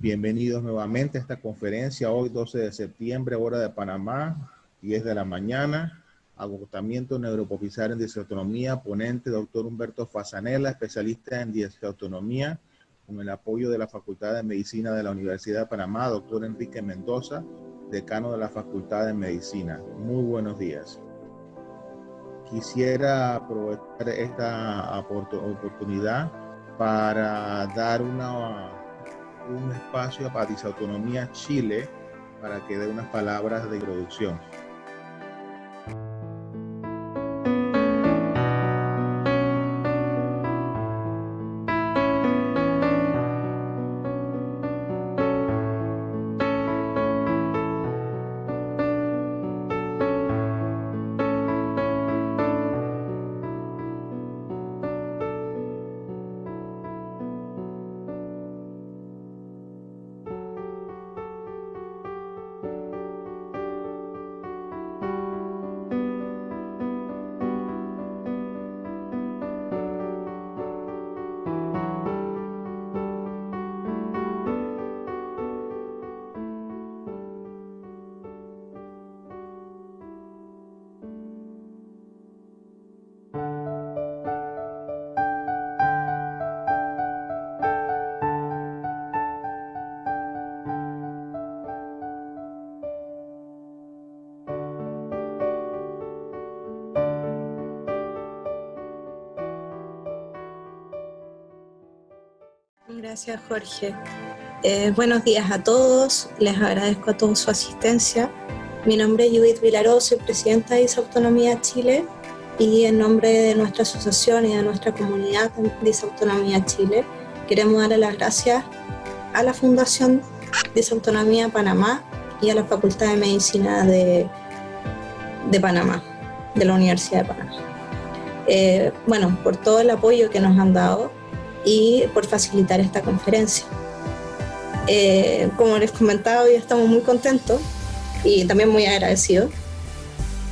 Bienvenidos nuevamente a esta conferencia, hoy 12 de septiembre, hora de Panamá, 10 de la mañana. Agotamiento neuropoficial en disautonomía, ponente doctor Humberto Fasanella, especialista en disautonomía, con el apoyo de la Facultad de Medicina de la Universidad de Panamá, doctor Enrique Mendoza, decano de la Facultad de Medicina. Muy buenos días. Quisiera aprovechar esta oportunidad para dar un espacio para Disautonomía Chile para que dé unas palabras de introducción. Gracias, Jorge. Buenos días a todos, les agradezco a todos su asistencia. Mi nombre es Judith Vilaró, soy presidenta de Disautonomía Chile y en nombre de nuestra asociación y de nuestra comunidad de Disautonomía Chile queremos darle las gracias a la Fundación Disautonomía Panamá y a la Facultad de Medicina de Panamá, de la Universidad de Panamá. Por todo el apoyo que nos han dado y por facilitar esta conferencia. Como les comentaba, hoy estamos muy contentos y también muy agradecidos,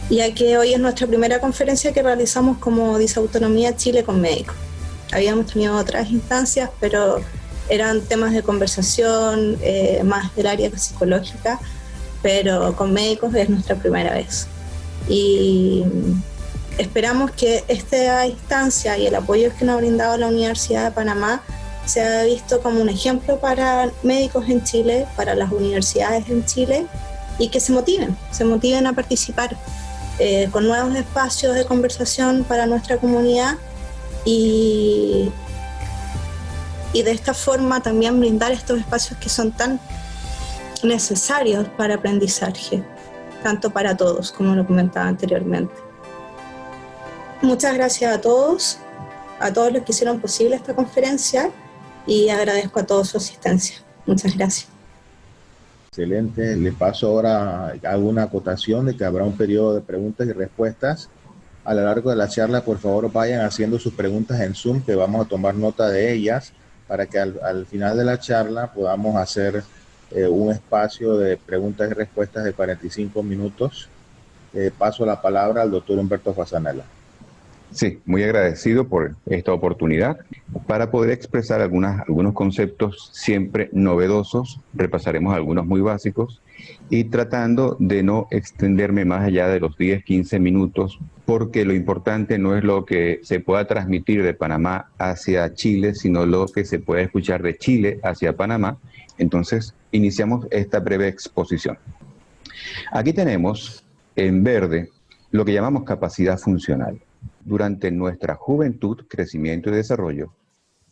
ya que hoy es nuestra primera conferencia que realizamos como Disautonomía Chile con médicos. Habíamos tenido otras instancias, pero eran temas de conversación, más del área psicológica, pero con médicos es nuestra primera vez. Y esperamos que esta instancia y el apoyo que nos ha brindado la Universidad de Panamá sea visto como un ejemplo para médicos en Chile, para las universidades en Chile, y que se motiven a participar con nuevos espacios de conversación para nuestra comunidad y de esta forma también brindar estos espacios que son tan necesarios para aprendizaje, tanto para todos, como lo comentaba anteriormente. Muchas gracias a todos los que hicieron posible esta conferencia y agradezco a todos su asistencia. Muchas gracias. Excelente. Le paso ahora alguna acotación de que habrá un periodo de preguntas y respuestas. A lo largo de la charla, por favor, vayan haciendo sus preguntas en Zoom, que vamos a tomar nota de ellas para que al final de la charla podamos hacer un espacio de preguntas y respuestas de 45 minutos. Paso la palabra al doctor Humberto Fasanella. Sí, muy agradecido por esta oportunidad para poder expresar algunos conceptos siempre novedosos. Repasaremos algunos muy básicos y tratando de no extenderme más allá de los 10-15 minutos, porque lo importante no es lo que se pueda transmitir de Panamá hacia Chile, sino lo que se puede escuchar de Chile hacia Panamá. Entonces, iniciamos esta breve exposición. Aquí tenemos en verde lo que llamamos capacidad funcional. Durante nuestra juventud, crecimiento y desarrollo,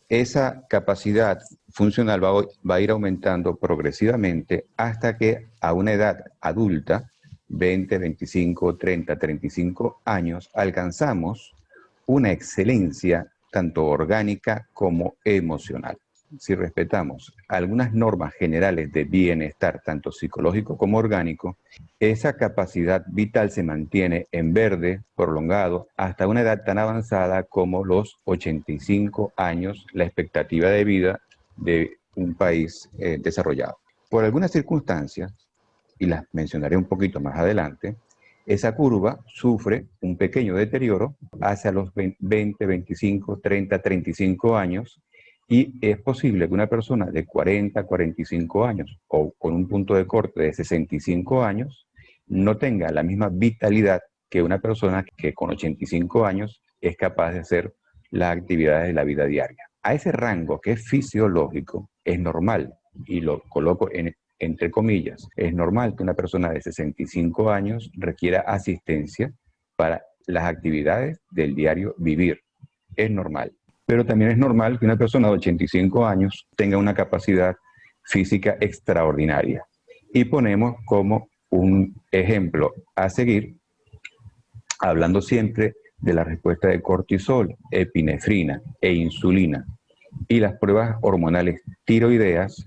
esa capacidad funcional va a ir aumentando progresivamente hasta que a una edad adulta, 20, 25, 30, 35 años, alcanzamos una excelencia tanto orgánica como emocional. Si respetamos algunas normas generales de bienestar, tanto psicológico como orgánico, esa capacidad vital se mantiene en verde, prolongado, hasta una edad tan avanzada como los 85 años, la expectativa de vida de un país desarrollado. Por algunas circunstancias, y las mencionaré un poquito más adelante, esa curva sufre un pequeño deterioro hacia los 20, 25, 30, 35 años, Y es posible que una persona de 40, 45 años o con un punto de corte de 65 años no tenga la misma vitalidad que una persona que con 85 años es capaz de hacer las actividades de la vida diaria. A ese rango que es fisiológico, es normal, y lo coloco entre comillas, es normal que una persona de 65 años requiera asistencia para las actividades del diario vivir. Es normal. Pero también es normal que una persona de 85 años tenga una capacidad física extraordinaria. Y ponemos como un ejemplo a seguir, hablando siempre de la respuesta de cortisol, epinefrina e insulina y las pruebas hormonales tiroideas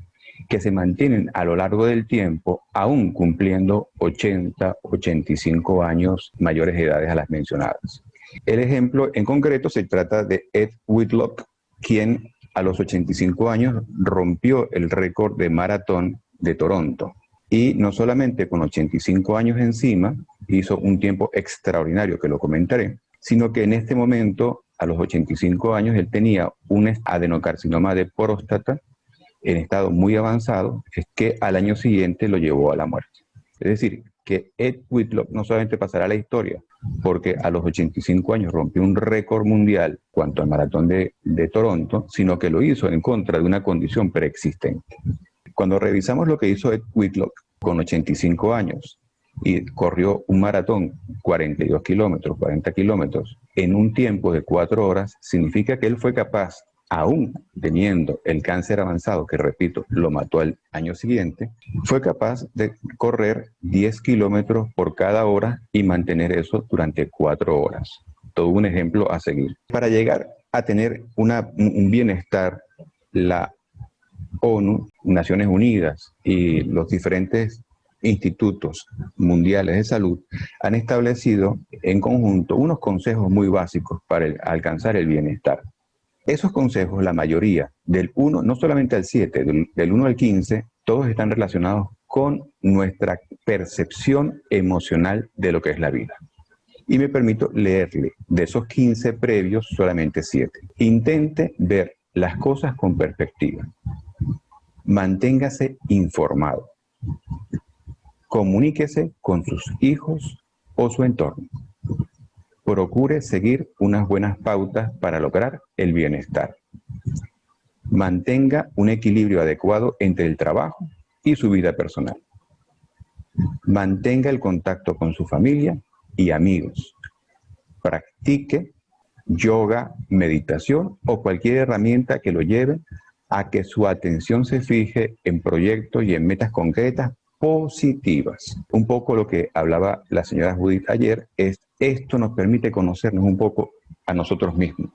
que se mantienen a lo largo del tiempo, aún cumpliendo 80, 85 años, mayores edades a las mencionadas. El ejemplo en concreto se trata de Ed Whitlock, quien a los 85 años rompió el récord de maratón de Toronto. Y no solamente con 85 años encima, hizo un tiempo extraordinario, que lo comentaré, sino que en este momento, a los 85 años, él tenía un adenocarcinoma de próstata en estado muy avanzado, es que al año siguiente lo llevó a la muerte. Es decir, que Ed Whitlock no solamente pasará a la historia, porque a los 85 años rompió un récord mundial cuanto al maratón de Toronto, sino que lo hizo en contra de una condición preexistente. Cuando revisamos lo que hizo Ed Whitlock con 85 años y corrió un maratón 42 kilómetros, 40 kilómetros, en un tiempo de 4 horas, significa que él fue capaz, aún teniendo el cáncer avanzado, que repito, lo mató al año siguiente, fue capaz de correr 10 kilómetros por cada hora y mantener eso durante 4 horas. Todo un ejemplo a seguir. Para llegar a tener un bienestar, la ONU, Naciones Unidas y los diferentes institutos mundiales de salud han establecido en conjunto unos consejos muy básicos para alcanzar el bienestar. Esos consejos, la mayoría, del 1, no solamente al 7, del 1 al 15, todos están relacionados con nuestra percepción emocional de lo que es la vida. Y me permito leerle de esos 15 previos solamente 7. Intente ver las cosas con perspectiva. Manténgase informado. Comuníquese con sus hijos o su entorno. Procure seguir unas buenas pautas para lograr el bienestar. Mantenga un equilibrio adecuado entre el trabajo y su vida personal. Mantenga el contacto con su familia y amigos. Practique yoga, meditación o cualquier herramienta que lo lleve a que su atención se fije en proyectos y en metas concretas positivas. Un poco lo que hablaba la señora Judith ayer es: esto nos permite conocernos un poco a nosotros mismos,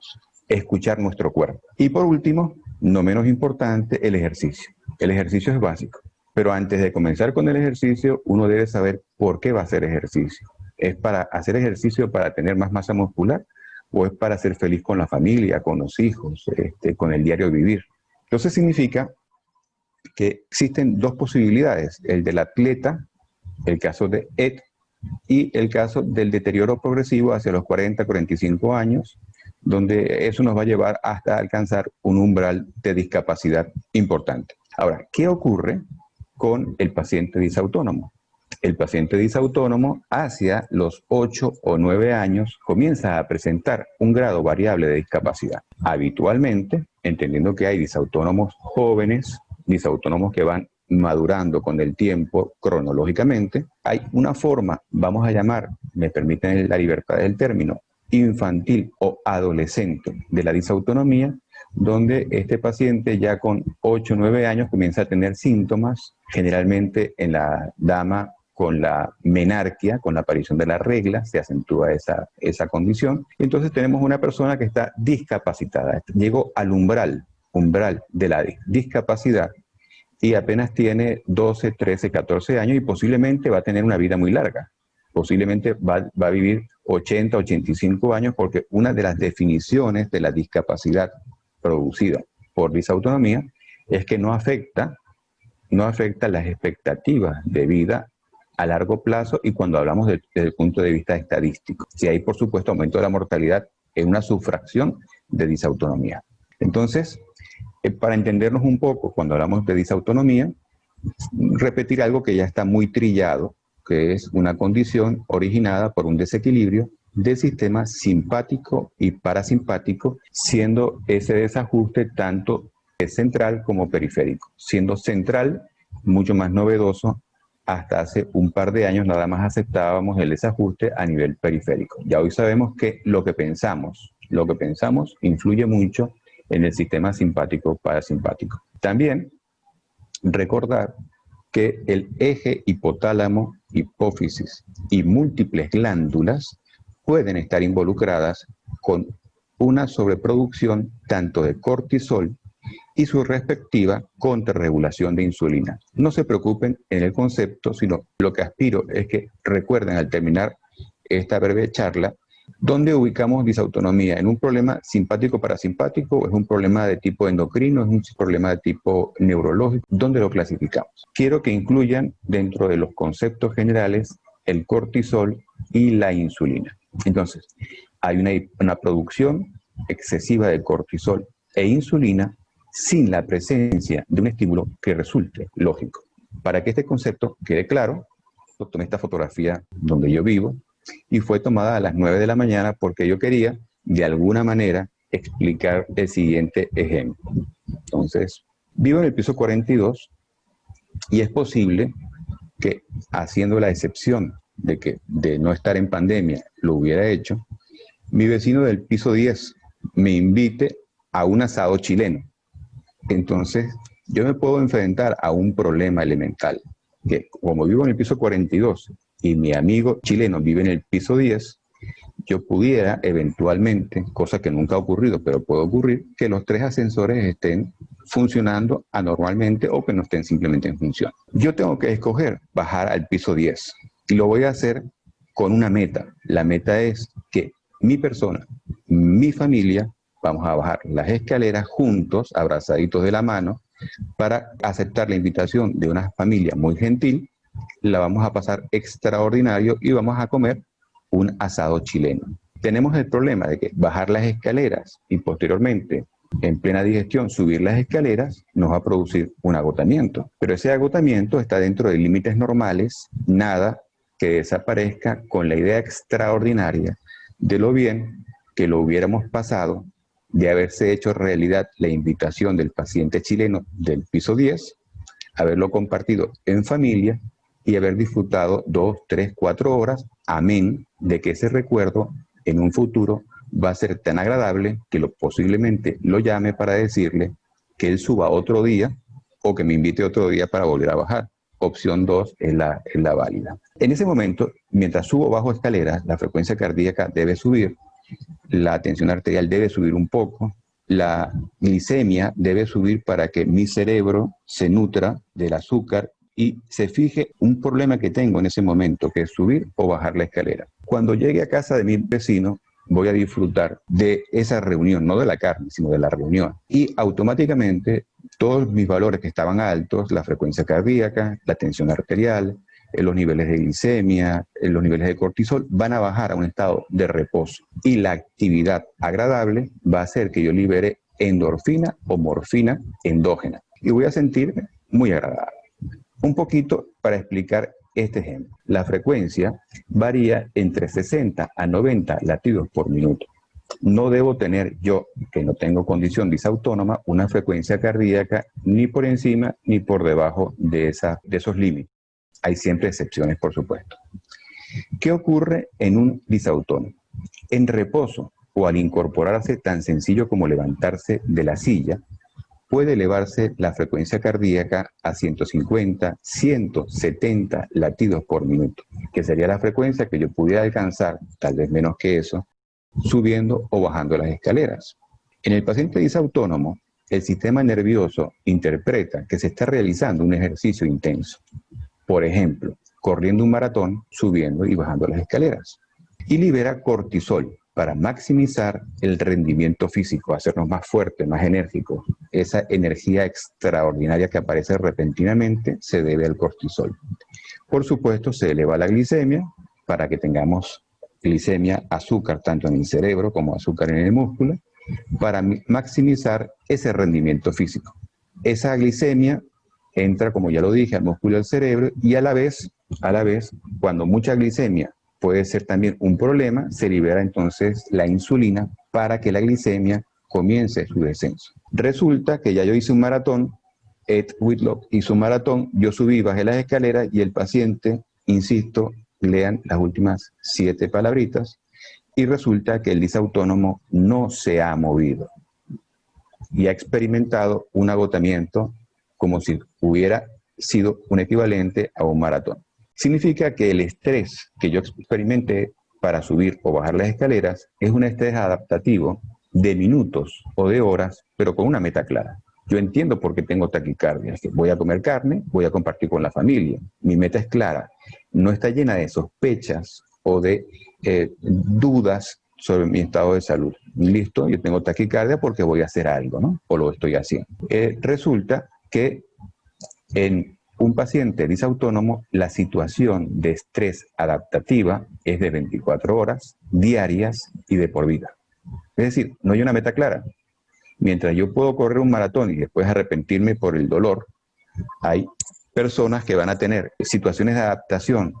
escuchar nuestro cuerpo. Y por último, no menos importante, el ejercicio. El ejercicio es básico, pero antes de comenzar con el ejercicio, uno debe saber por qué va a hacer ejercicio. ¿Es para hacer ejercicio para tener más masa muscular o es para ser feliz con la familia, con los hijos, con el diario vivir? Entonces significa que existen dos posibilidades: el del atleta, el caso de Ed, y el caso del deterioro progresivo hacia los 40, 45 años, donde eso nos va a llevar hasta alcanzar un umbral de discapacidad importante. Ahora, ¿qué ocurre con el paciente disautónomo? El paciente disautónomo hacia los 8 o 9 años comienza a presentar un grado variable de discapacidad. Habitualmente, entendiendo que hay disautónomos jóvenes, disautónomos que van madurando con el tiempo cronológicamente, hay una forma, vamos a llamar, me permiten la libertad del término, infantil o adolescente de la disautonomía, donde este paciente ya con 8 o 9 años comienza a tener síntomas, generalmente en la dama con la menarquia, con la aparición de la regla, se acentúa esa condición. Entonces tenemos una persona que está discapacitada, llegó al umbral de la discapacidad y apenas tiene 12, 13, 14 años y posiblemente va a tener una vida muy larga. Posiblemente va a vivir 80, 85 años, porque una de las definiciones de la discapacidad producida por disautonomía es que no afecta las expectativas de vida a largo plazo, y cuando hablamos desde el punto de vista estadístico. Si hay, por supuesto, aumento de la mortalidad, es una subfracción de disautonomía. Entonces, Para entendernos un poco, cuando hablamos de disautonomía, repetir algo que ya está muy trillado, que es una condición originada por un desequilibrio del sistema simpático y parasimpático, siendo ese desajuste tanto central como periférico. Siendo central mucho más novedoso, hasta hace un par de años nada más aceptábamos el desajuste a nivel periférico. Ya hoy sabemos que lo que pensamos influye mucho en el sistema simpático-parasimpático. También recordar que el eje hipotálamo, hipófisis y múltiples glándulas pueden estar involucradas con una sobreproducción tanto de cortisol y su respectiva contrarregulación de insulina. No se preocupen en el concepto, sino lo que aspiro es que recuerden al terminar esta breve charla dónde ubicamos disautonomía, en un problema simpático-parasimpático, es un problema de tipo endocrino, es un problema de tipo neurológico, ¿dónde lo clasificamos? Quiero que incluyan dentro de los conceptos generales el cortisol y la insulina. Entonces, hay una producción excesiva de cortisol e insulina sin la presencia de un estímulo que resulte lógico. Para que este concepto quede claro, tomé esta fotografía donde yo vivo y fue tomada a las 9 de la mañana porque yo quería, de alguna manera, explicar el siguiente ejemplo. Entonces, vivo en el piso 42 y es posible que, haciendo la excepción de que de no estar en pandemia lo hubiera hecho, mi vecino del piso 10 me invite a un asado chileno. Entonces, yo me puedo enfrentar a un problema elemental, que como vivo en el piso 42 y mi amigo chileno vive en el piso 10, yo pudiera eventualmente, cosa que nunca ha ocurrido, pero puede ocurrir, que los 3 ascensores estén funcionando anormalmente o que no estén simplemente en función. Yo tengo que escoger bajar al piso 10 y lo voy a hacer con una meta. La meta es que mi persona, mi familia, vamos a bajar las escaleras juntos, abrazaditos de la mano, para aceptar la invitación de una familia muy gentil. La vamos a pasar extraordinario y vamos a comer un asado chileno. Tenemos el problema de que bajar las escaleras y posteriormente, en plena digestión, subir las escaleras nos va a producir un agotamiento. Pero ese agotamiento está dentro de límites normales, nada que desaparezca con la idea extraordinaria de lo bien que lo hubiéramos pasado de haberse hecho realidad la invitación del paciente chileno del piso 10, haberlo compartido en familia y haber disfrutado 2, 3, 4 horas, amén, de que ese recuerdo en un futuro va a ser tan agradable que posiblemente lo llame para decirle que él suba otro día o que me invite otro día para volver a bajar. Opción 2 es la válida. En ese momento, mientras subo o bajo escaleras, la frecuencia cardíaca debe subir, la tensión arterial debe subir un poco, la glicemia debe subir para que mi cerebro se nutra del azúcar y se fije un problema que tengo en ese momento, que es subir o bajar la escalera. Cuando llegue a casa de mi vecino, voy a disfrutar de esa reunión, no de la carne, sino de la reunión. Y automáticamente todos mis valores que estaban altos, la frecuencia cardíaca, la tensión arterial, los niveles de glicemia, los niveles de cortisol, van a bajar a un estado de reposo. Y la actividad agradable va a hacer que yo libere endorfina o morfina endógena. Y voy a sentirme muy agradable. Un poquito para explicar este ejemplo. La frecuencia varía entre 60 a 90 latidos por minuto. No debo tener yo, que no tengo condición disautónoma, una frecuencia cardíaca ni por encima ni por debajo de esos límites. Hay siempre excepciones, por supuesto. ¿Qué ocurre en un disautónomo? En reposo o al incorporarse tan sencillo como levantarse de la silla, puede elevarse la frecuencia cardíaca a 150, 170 latidos por minuto, que sería la frecuencia que yo pudiera alcanzar, tal vez menos que eso, subiendo o bajando las escaleras. En el paciente disautónomo, el sistema nervioso interpreta que se está realizando un ejercicio intenso. Por ejemplo, corriendo un maratón, subiendo y bajando las escaleras. Y libera cortisol para maximizar el rendimiento físico, hacernos más fuertes, más enérgicos. Esa energía extraordinaria que aparece repentinamente se debe al cortisol. Por supuesto, se eleva la glicemia para que tengamos glicemia, azúcar, tanto en el cerebro como azúcar en el músculo, para maximizar ese rendimiento físico. Esa glicemia entra, como ya lo dije, al músculo del cerebro y a la vez, cuando mucha glicemia puede ser también un problema, se libera entonces la insulina para que la glicemia comience su descenso. Resulta que ya yo hice un maratón, Ed Whitlock hizo un maratón, yo subí, bajé las escaleras y el paciente, insisto, lean las últimas 7 palabritas, y resulta que el disautónomo no se ha movido y ha experimentado un agotamiento como si hubiera sido un equivalente a un maratón. Significa que el estrés que yo experimenté para subir o bajar las escaleras es un estrés adaptativo de minutos o de horas, pero con una meta clara. Yo entiendo por qué tengo taquicardia. Voy a comer carne, voy a compartir con la familia. Mi meta es clara. No está llena de sospechas o de dudas sobre mi estado de salud. Listo, yo tengo taquicardia porque voy a hacer algo, ¿no? O lo estoy haciendo. Resulta que en un paciente disautónomo, la situación de estrés adaptativa es de 24 horas diarias y de por vida. Es decir, no hay una meta clara. Mientras yo puedo correr un maratón y después arrepentirme por el dolor, hay personas que van a tener situaciones de adaptación,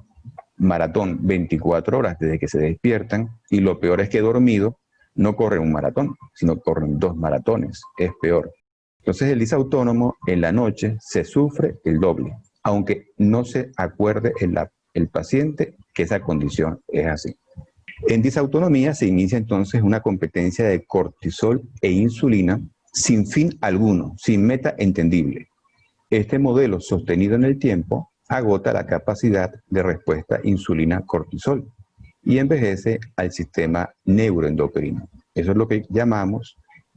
maratón 24 horas desde que se despiertan, y lo peor es que dormido no corren un maratón, sino corren 2 maratones. Es peor. Entonces el disautónomo en la noche se sufre el doble, aunque no se acuerde el paciente que esa condición es así. En disautonomía se inicia entonces una competencia de cortisol e insulina sin fin alguno, sin meta entendible. Este modelo sostenido en el tiempo agota la capacidad de respuesta insulina-cortisol y envejece al sistema neuroendocrino. Eso es lo que llamamos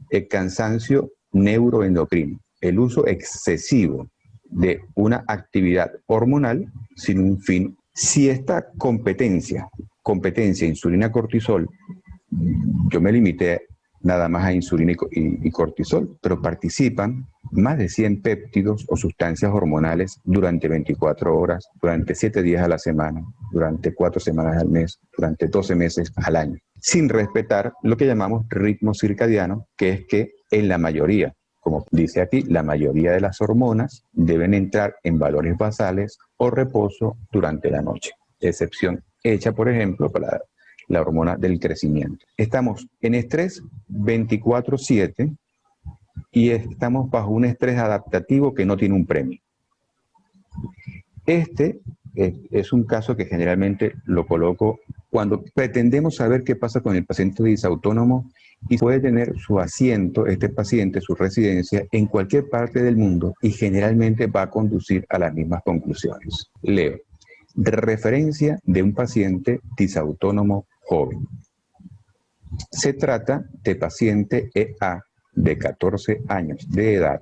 el cansancio neuroendocrino, el uso excesivo de una actividad hormonal sin un fin. Si esta competencia insulina-cortisol, yo me limité nada más a insulina y cortisol, pero participan más de 100 péptidos o sustancias hormonales durante 24 horas, durante 7 días a la semana, durante 4 semanas al mes, durante 12 meses al año, sin respetar lo que llamamos ritmo circadiano, que es que en la mayoría, como dice aquí, la mayoría de las hormonas deben entrar en valores basales o reposo durante la noche, excepción hecha, por ejemplo, para la hormona del crecimiento. Estamos en estrés 24/7 y estamos bajo un estrés adaptativo que no tiene un premio. Este es un caso que generalmente lo coloco cuando pretendemos saber qué pasa con el paciente disautónomo y puede tener su asiento, este paciente, su residencia en cualquier parte del mundo y generalmente va a conducir a las mismas conclusiones. Leo. Referencia de un paciente disautónomo joven. Se trata de paciente EA de 14 años de edad,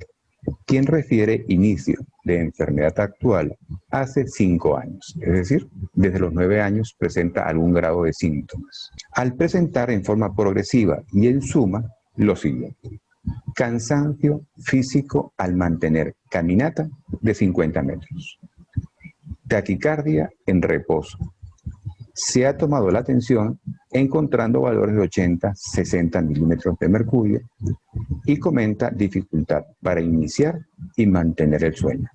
quien refiere inicio de enfermedad actual hace 5 años, es decir, desde los 9 años presenta algún grado de síntomas. Al presentar en forma progresiva y en suma lo siguiente: cansancio físico al mantener caminata de 50 metros. Taquicardia en reposo. Se ha tomado la tensión encontrando valores de 80-60 milímetros de mercurio y comenta dificultad para iniciar y mantener el sueño.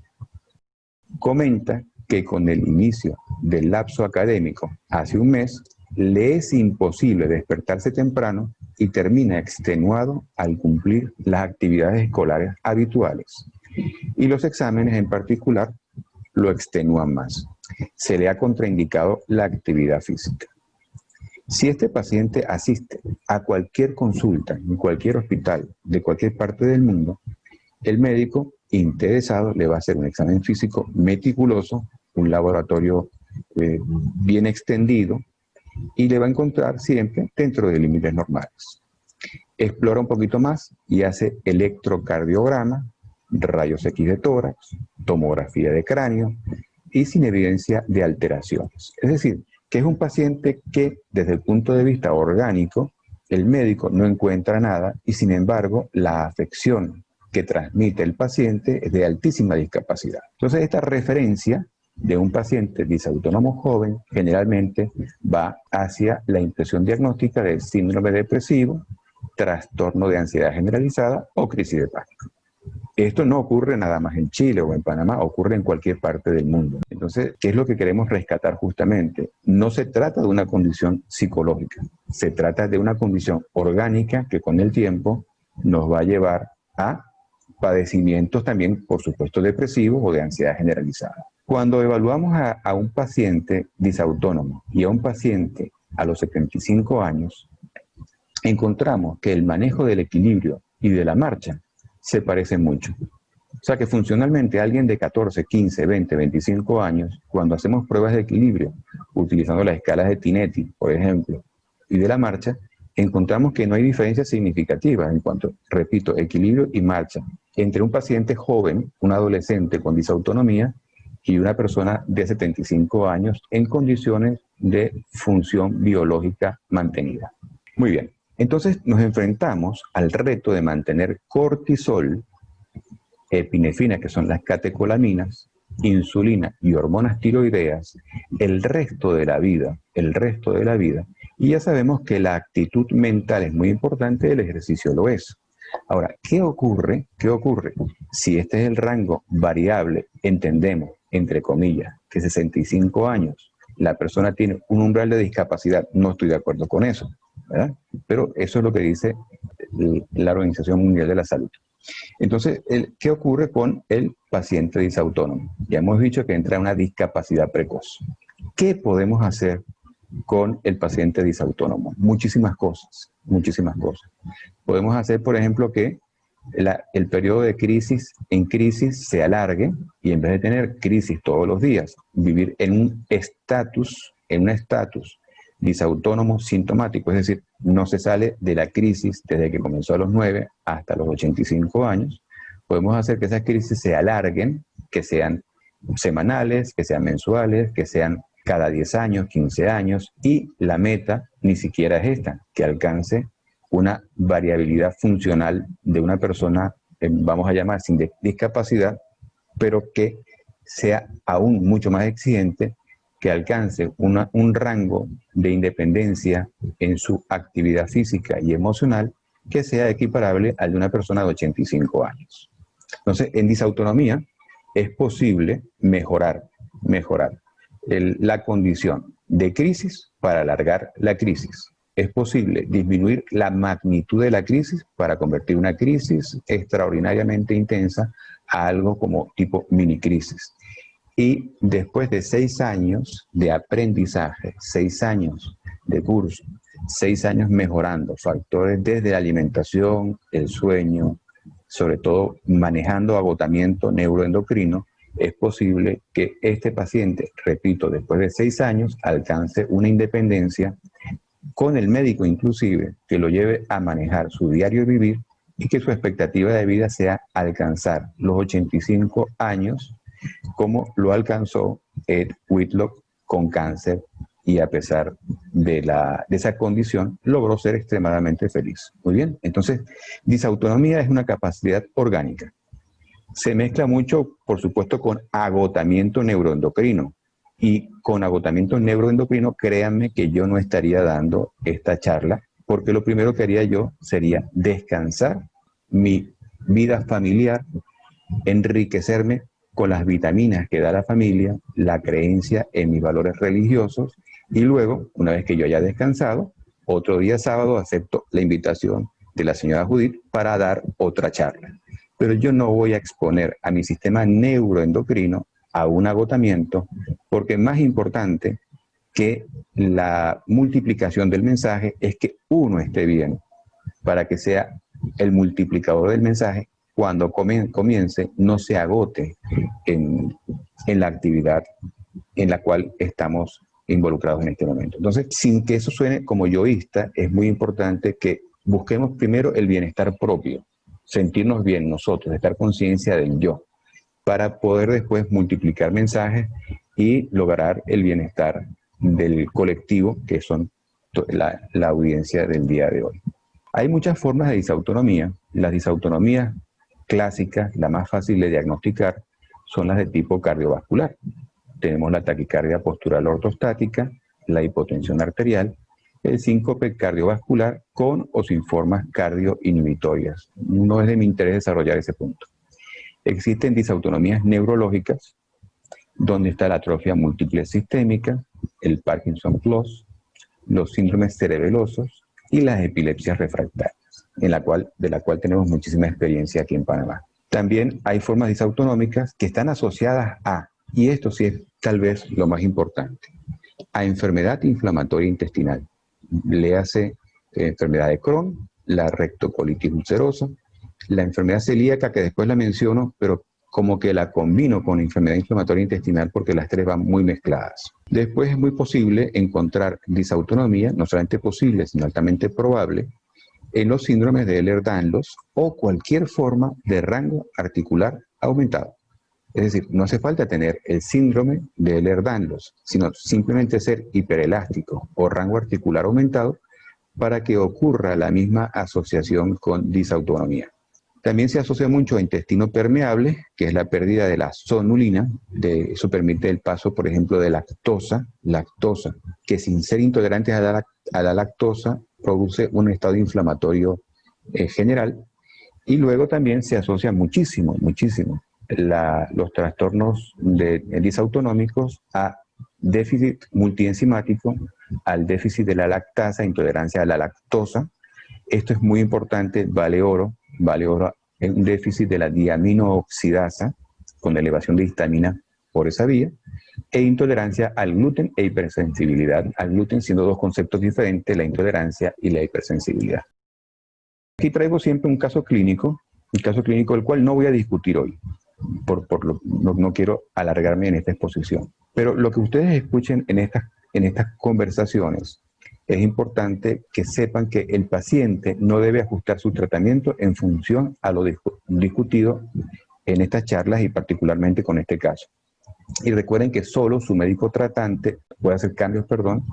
Comenta que con el inicio del lapso académico hace un mes le es imposible despertarse temprano y termina extenuado al cumplir las actividades escolares habituales. Y los exámenes en particular lo extenúan más. Se le ha contraindicado la actividad física. Si este paciente asiste a cualquier consulta en cualquier hospital de cualquier parte del mundo, el médico interesado le va a hacer un examen físico meticuloso, un laboratorio bien extendido, y le va a encontrar siempre dentro de límites normales. Explora un poquito más y hace electrocardiograma, rayos X de tórax, tomografía de cráneo y sin evidencia de alteraciones. Es decir, que es un paciente que desde el punto de vista orgánico, el médico no encuentra nada y sin embargo la afección que transmite el paciente es de altísima discapacidad. Entonces esta referencia de un paciente disautónomo joven generalmente va hacia la impresión diagnóstica del síndrome depresivo trastorno de ansiedad generalizada o crisis de pánico. Esto no ocurre nada más en Chile o en Panamá, ocurre en cualquier parte del mundo. Entonces, ¿qué es lo que queremos rescatar justamente? No se trata de una condición psicológica, se trata de una condición orgánica que con el tiempo nos va a llevar a padecimientos también, por supuesto, depresivos o de ansiedad generalizada. Cuando evaluamos a un paciente disautónomo y a un paciente a los 75 años, encontramos que el manejo del equilibrio y de la marcha se parecen mucho. O sea que funcionalmente alguien de 14, 15, 20, 25 años, cuando hacemos pruebas de equilibrio, utilizando las escalas de Tinetti, por ejemplo, y de la marcha, encontramos que no hay diferencias significativas en cuanto, repito, equilibrio y marcha, entre un paciente joven, un adolescente con disautonomía, y una persona de 75 años en condiciones de función biológica mantenida. Muy bien. Entonces nos enfrentamos al reto de mantener cortisol, epinefrina, que son las catecolaminas, insulina y hormonas tiroideas, el resto de la vida, y ya sabemos que la actitud mental es muy importante, el ejercicio lo es. Ahora, ¿qué ocurre? Si este es el rango variable, entendemos, entre comillas, que 65 años, la persona tiene un umbral de discapacidad, no estoy de acuerdo con eso, ¿verdad? Pero eso es lo que dice la Organización Mundial de la Salud. Entonces, ¿qué ocurre con el paciente disautónomo? Ya hemos dicho que entra una discapacidad precoz. ¿Qué podemos hacer con el paciente disautónomo? Muchísimas cosas. Podemos hacer, por ejemplo, que el periodo de crisis en crisis se alargue y en vez de tener crisis todos los días, vivir en un estatus disautónomo sintomático, es decir, no se sale de la crisis desde que comenzó a los 9 hasta los 85 años, podemos hacer que esas crisis se alarguen, que sean semanales, que sean mensuales, que sean cada 10 años, 15 años, y la meta ni siquiera es esta, que alcance una variabilidad funcional de una persona, vamos a llamar sin discapacidad, pero que sea aún mucho más exigente, que alcance un rango de independencia en su actividad física y emocional que sea equiparable al de una persona de 85 años. Entonces, en disautonomía es posible mejorar la condición de crisis para alargar la crisis. Es posible disminuir la magnitud de la crisis para convertir una crisis extraordinariamente intensa a algo como tipo mini crisis. Y después de 6 años de aprendizaje, 6 años de curso, 6 años mejorando factores desde la alimentación, el sueño, sobre todo manejando agotamiento neuroendocrino, es posible que este paciente, repito, después de 6 años, alcance una independencia con el médico inclusive, que lo lleve a manejar su diario vivir y que su expectativa de vida sea alcanzar los 85 años como lo alcanzó Ed Whitlock con cáncer y a pesar de esa condición logró ser extremadamente feliz. Muy bien, entonces disautonomía es una capacidad orgánica. Se mezcla mucho, por supuesto, con agotamiento neuroendocrino. Y con agotamiento neuroendocrino, créanme que yo no estaría dando esta charla, porque lo primero que haría yo sería descansar mi vida familiar, enriquecerme con las vitaminas que da la familia, la creencia en mis valores religiosos, y luego, una vez que yo haya descansado, otro día sábado acepto la invitación de la señora Judith para dar otra charla. Pero yo no voy a exponer a mi sistema neuroendocrino a un agotamiento, porque más importante que la multiplicación del mensaje es que uno esté bien, para que sea el multiplicador del mensaje cuando comience, no se agote en la actividad en la cual estamos involucrados en este momento. Entonces, sin que eso suene como yoísta, es muy importante que busquemos primero el bienestar propio, sentirnos bien nosotros, estar conciencia del yo, para poder después multiplicar mensajes y lograr el bienestar del colectivo, que son la audiencia del día de hoy. Hay muchas formas de disautonomía. Las disautonomías clásicas, la más fácil de diagnosticar, son las de tipo cardiovascular. Tenemos la taquicardia postural ortostática, la hipotensión arterial, el síncope cardiovascular con o sin formas cardioinhibitorias. No es de mi interés desarrollar ese punto. Existen disautonomías neurológicas, donde está la atrofia múltiple sistémica, el Parkinson Plus, los síndromes cerebelosos y las epilepsias refractarias, de la cual tenemos muchísima experiencia aquí en Panamá. También hay formas disautonómicas que están asociadas a, y esto sí es tal vez lo más importante, a enfermedad inflamatoria intestinal. Léase enfermedad de Crohn, la rectocolitis ulcerosa, la enfermedad celíaca, que después la menciono, pero como que la combino con enfermedad inflamatoria intestinal porque las tres van muy mezcladas. Después es muy posible encontrar disautonomía, no solamente posible, sino altamente probable, en los síndromes de Ehlers-Danlos o cualquier forma de rango articular aumentado. Es decir, no hace falta tener el síndrome de Ehlers-Danlos, sino simplemente ser hiperelástico o rango articular aumentado para que ocurra la misma asociación con disautonomía. También se asocia mucho a intestino permeable, que es la pérdida de la zonulina. Eso permite el paso, por ejemplo, de lactosa, que sin ser intolerantes a la lactosa produce un estado inflamatorio general. Y luego también se asocia muchísimo los trastornos disautonómicos a déficit multienzimático, al déficit de la lactasa, intolerancia a la lactosa. Esto es muy importante, vale oro, es un déficit de la diaminooxidasa, con elevación de histamina por esa vía, e intolerancia al gluten e hipersensibilidad al gluten, siendo dos conceptos diferentes, la intolerancia y la hipersensibilidad. Aquí traigo siempre un caso clínico del cual no voy a discutir hoy, no quiero alargarme en esta exposición. Pero lo que ustedes escuchen en estas conversaciones, es importante que sepan que el paciente no debe ajustar su tratamiento en función a lo discutido en estas charlas y particularmente con este caso. Y recuerden que solo su médico tratante puede hacer cambios,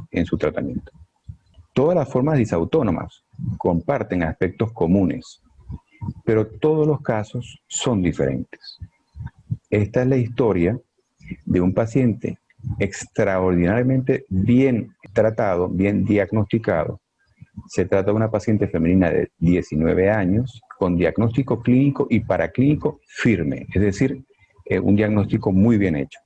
en su tratamiento. Todas las formas disautónomas comparten aspectos comunes, pero todos los casos son diferentes. Esta es la historia de un paciente extraordinariamente bien tratado, bien diagnosticado. Se trata de una paciente femenina de 19 años con diagnóstico clínico y paraclínico firme, es decir, un diagnóstico muy bien hecho.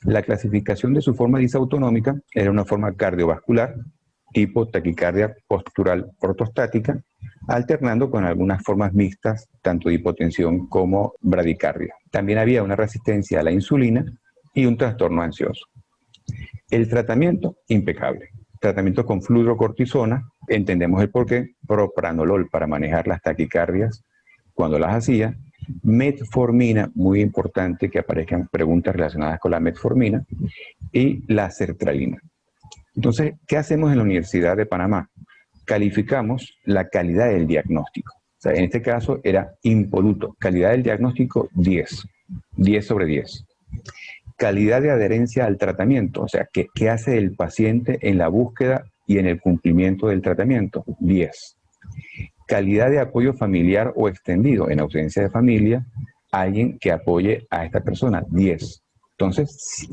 La clasificación de su forma disautonómica era una forma cardiovascular, tipo taquicardia postural ortostática, alternando con algunas formas mixtas, tanto de hipotensión como bradicardia. También había una resistencia a la insulina y un trastorno ansioso. El tratamiento, impecable. Tratamiento con fludrocortisona, entendemos el porqué, propranolol para manejar las taquicardias cuando las hacía, metformina, muy importante que aparezcan preguntas relacionadas con la metformina, y la sertralina. Entonces, ¿qué hacemos en la Universidad de Panamá? Calificamos la calidad del diagnóstico. O sea, en este caso era impoluto. Calidad del diagnóstico, 10. 10 sobre 10. Calidad de adherencia al tratamiento, o sea, ¿qué hace el paciente en la búsqueda y en el cumplimiento del tratamiento? 10. Calidad de apoyo familiar o extendido, en ausencia de familia, alguien que apoye a esta persona, 10. Entonces,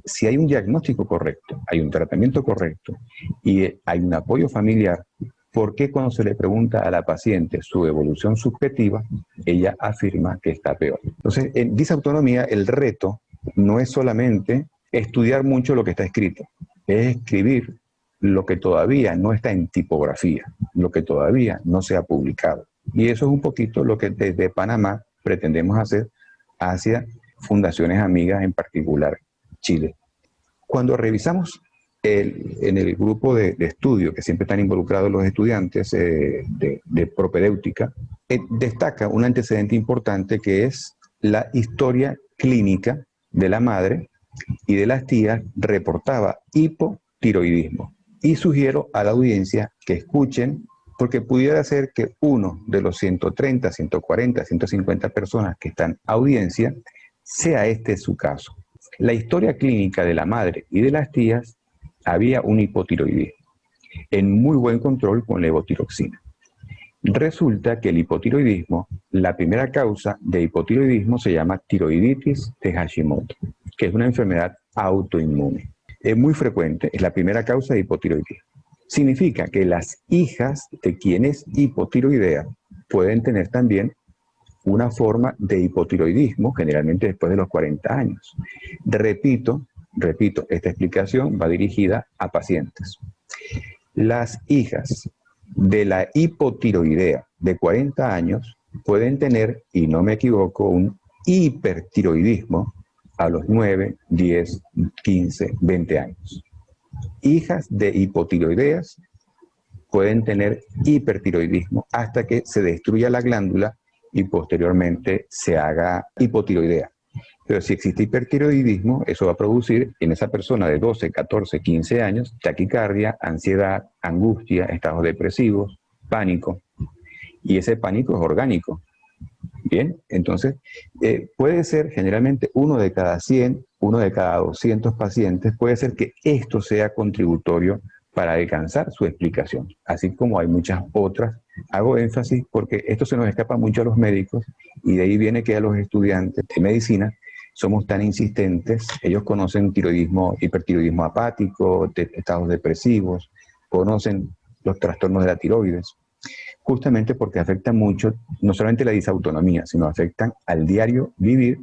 si hay un diagnóstico correcto, hay un tratamiento correcto y hay un apoyo familiar, ¿por qué cuando se le pregunta a la paciente su evolución subjetiva, ella afirma que está peor? Entonces, en disautonomía, el reto no es solamente estudiar mucho lo que está escrito, es escribir lo que todavía no está en tipografía, lo que todavía no se ha publicado. Y eso es un poquito lo que desde Panamá pretendemos hacer hacia fundaciones amigas, en particular Chile. Cuando revisamos en el grupo de estudio, que siempre están involucrados los estudiantes de propedéutica, destaca un antecedente importante que es la historia clínica de la madre y de las tías. Reportaba hipotiroidismo. Y sugiero a la audiencia que escuchen, porque pudiera ser que uno de los 130, 140, 150 personas que están a audiencia, sea este su caso. La historia clínica de la madre y de las tías, había un hipotiroidismo en muy buen control con levotiroxina. Resulta que el hipotiroidismo, la primera causa de hipotiroidismo se llama tiroiditis de Hashimoto, que es una enfermedad autoinmune. Es muy frecuente, es la primera causa de hipotiroidismo. Significa que las hijas de quien es hipotiroidea pueden tener también una forma de hipotiroidismo, generalmente después de los 40 años. Repito, esta explicación va dirigida a pacientes. Las hijas de la hipotiroidea de 40 años pueden tener, y no me equivoco, un hipertiroidismo a los 9, 10, 15, 20 años. Hijas de hipotiroideas pueden tener hipertiroidismo hasta que se destruya la glándula y posteriormente se haga hipotiroidea. Pero si existe hipertiroidismo, eso va a producir en esa persona de 12, 14, 15 años taquicardia, ansiedad, angustia, estados depresivos, pánico. Y ese pánico es orgánico. Bien, entonces puede ser generalmente uno de cada 100, uno de cada 200 pacientes, puede ser que esto sea contributorio para alcanzar su explicación, así como hay muchas otras. Hago énfasis porque esto se nos escapa mucho a los médicos y de ahí viene que a los estudiantes de medicina somos tan insistentes. Ellos conocen tiroidismo, hipertiroidismo apático, estados depresivos, conocen los trastornos de la tiroides, justamente porque afectan mucho, no solamente la disautonomía, sino afectan al diario vivir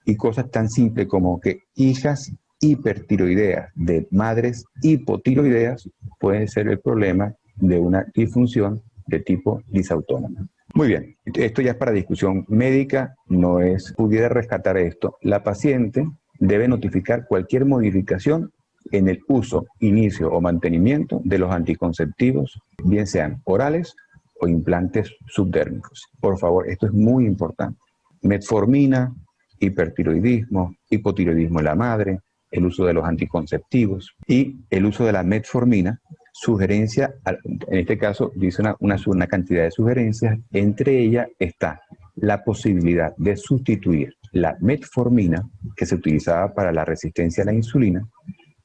y cosas tan simples como que hijas hipertiroideas de madres hipotiroideas pueden ser el problema de una disfunción de tipo disautónoma. Muy bien, esto ya es para discusión médica, no es, pudiera rescatar esto. La paciente debe notificar cualquier modificación en el uso, inicio o mantenimiento de los anticonceptivos, bien sean orales o implantes subdérmicos. Por favor, esto es muy importante. Metformina, hipertiroidismo, hipotiroidismo en la madre, el uso de los anticonceptivos y el uso de la metformina, sugerencia, en este caso dice una cantidad de sugerencias, entre ellas está la posibilidad de sustituir la metformina que se utilizaba para la resistencia a la insulina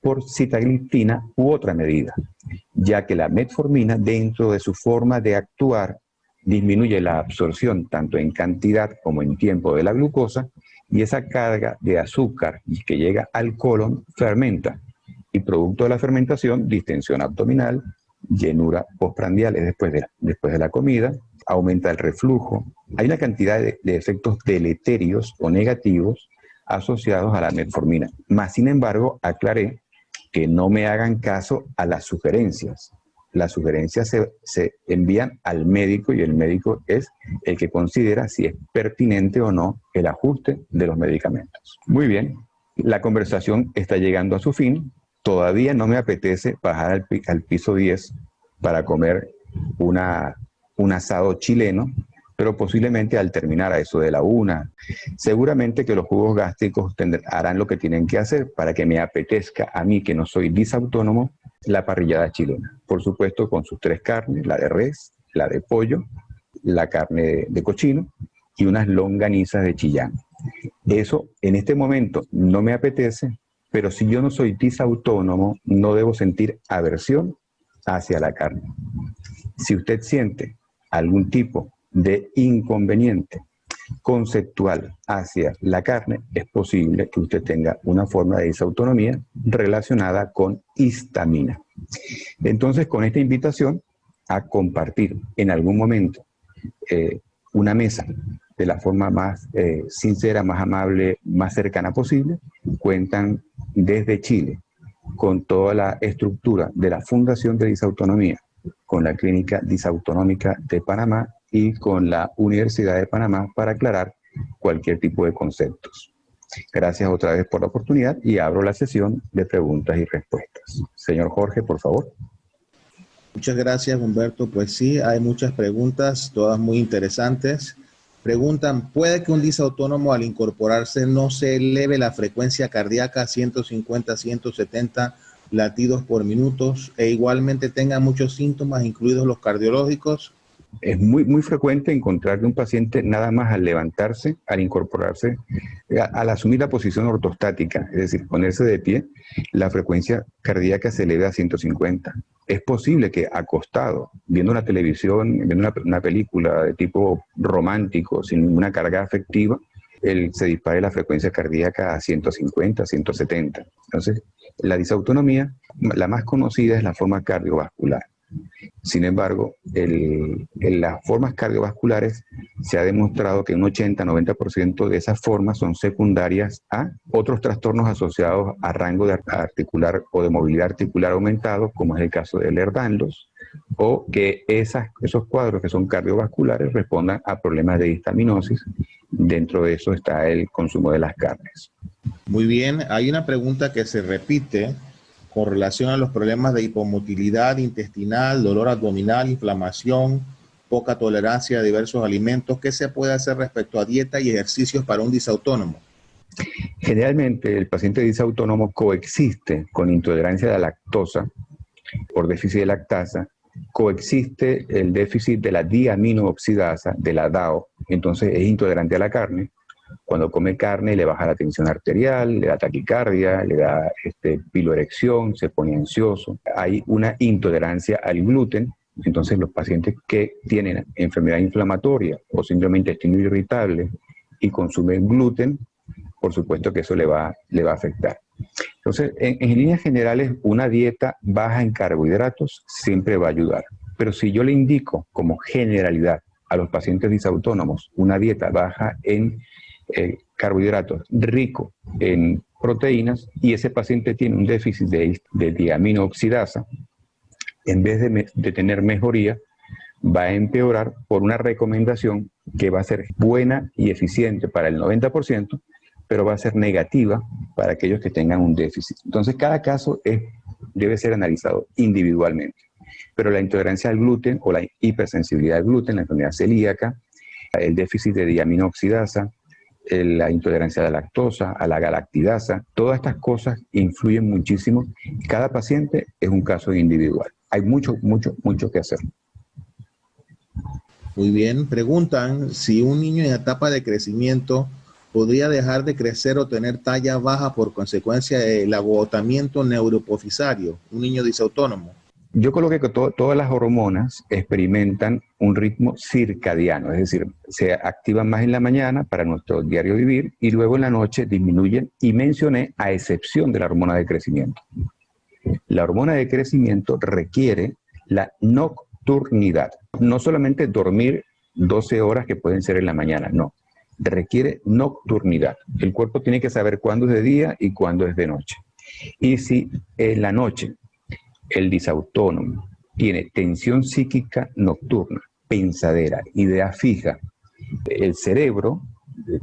por sitagliptina u otra medida, ya que la metformina dentro de su forma de actuar disminuye la absorción tanto en cantidad como en tiempo de la glucosa y esa carga de azúcar que llega al colon fermenta y producto de la fermentación, distensión abdominal, llenura postprandial después de la comida, aumenta el reflujo. Hay una cantidad de efectos deleterios o negativos asociados a la metformina. Más sin embargo, aclaré que no me hagan caso a las sugerencias. Las sugerencias se envían al médico y el médico es el que considera si es pertinente o no el ajuste de los medicamentos. Muy bien, la conversación está llegando a su fin. Todavía no me apetece bajar al piso 10 para comer un asado chileno, pero posiblemente al terminar a eso de la 1, seguramente que los jugos gástricos harán lo que tienen que hacer para que me apetezca a mí, que no soy disautónomo, la parrillada chilena. Por supuesto, con sus 3 carnes, la de res, la de pollo, la carne de cochino y unas longanizas de Chillán. Eso en este momento no me apetece, pero si yo no soy disautónomo, no debo sentir aversión hacia la carne. Si usted siente algún tipo de inconveniente conceptual hacia la carne, es posible que usted tenga una forma de disautonomía relacionada con histamina. Entonces, con esta invitación a compartir en algún momento una mesa de la forma más sincera, más amable, más cercana posible, cuentan desde Chile con toda la estructura de la Fundación de Disautonomía, con la Clínica Disautonómica de Panamá y con la Universidad de Panamá para aclarar cualquier tipo de conceptos. Gracias otra vez por la oportunidad y abro la sesión de preguntas y respuestas. Señor Jorge, por favor. Muchas gracias, Humberto. Pues sí, hay muchas preguntas, todas muy interesantes. Preguntan, ¿puede que un disautónomo al incorporarse no se eleve la frecuencia cardíaca a 150, 170 latidos por minuto e igualmente tenga muchos síntomas, incluidos los cardiológicos? Es muy frecuente encontrar que un paciente nada más al levantarse, al incorporarse, al asumir la posición ortostática, es decir, ponerse de pie, la frecuencia cardíaca se eleve a 150. Es posible que acostado, viendo una televisión, viendo una película de tipo romántico, sin ninguna carga afectiva, se dispare la frecuencia cardíaca a 150, 170. Entonces, la disautonomía, la más conocida es la forma cardiovascular. Sin embargo, en las formas cardiovasculares se ha demostrado que un 80-90% de esas formas son secundarias a otros trastornos asociados a rango de articular o de movilidad articular aumentado, como es el caso del Ehlers-Danlos, o que esos cuadros que son cardiovasculares respondan a problemas de histaminosis. Dentro de eso está el consumo de las carnes. Muy bien, hay una pregunta que se repite con relación a los problemas de hipomotilidad intestinal, dolor abdominal, inflamación, poca tolerancia a diversos alimentos. ¿Qué se puede hacer respecto a dieta y ejercicios para un disautónomo? Generalmente el paciente disautónomo coexiste con intolerancia a la lactosa por déficit de lactasa, coexiste el déficit de la diaminooxidasa, de la DAO, entonces es intolerante a la carne. Cuando come carne le baja la tensión arterial, le da taquicardia, le da piloerección, se pone ansioso. Hay una intolerancia al gluten, entonces los pacientes que tienen enfermedad inflamatoria o síndrome de intestino irritable y consumen gluten, por supuesto que eso le va a afectar. Entonces, en líneas generales, una dieta baja en carbohidratos siempre va a ayudar. Pero si yo le indico como generalidad a los pacientes disautónomos una dieta baja en carbohidratos, rico en proteínas, y ese paciente tiene un déficit de diaminooxidasa, en vez de tener mejoría, va a empeorar por una recomendación que va a ser buena y eficiente para el 90%, pero va a ser negativa para aquellos que tengan un déficit. Entonces, cada caso debe ser analizado individualmente. Pero la intolerancia al gluten o la hipersensibilidad al gluten, la enfermedad celíaca, el déficit de diaminooxidasa, la intolerancia a la lactosa, a la galactidasa, todas estas cosas influyen muchísimo. Cada paciente es un caso individual. Hay mucho que hacer. Muy bien. Preguntan si un niño en etapa de crecimiento podría dejar de crecer o tener talla baja por consecuencia del agotamiento neurohipofisario, un niño disautónomo. Yo creo que todas las hormonas experimentan un ritmo circadiano, es decir, se activan más en la mañana para nuestro diario vivir y luego en la noche disminuyen, y mencioné a excepción de la hormona de crecimiento. La hormona de crecimiento requiere la nocturnidad, no solamente dormir 12 horas que pueden ser en la mañana, no, requiere nocturnidad. El cuerpo tiene que saber cuándo es de día y cuándo es de noche. Y si en la noche el disautónomo tiene tensión psíquica nocturna, pensadera, idea fija, el cerebro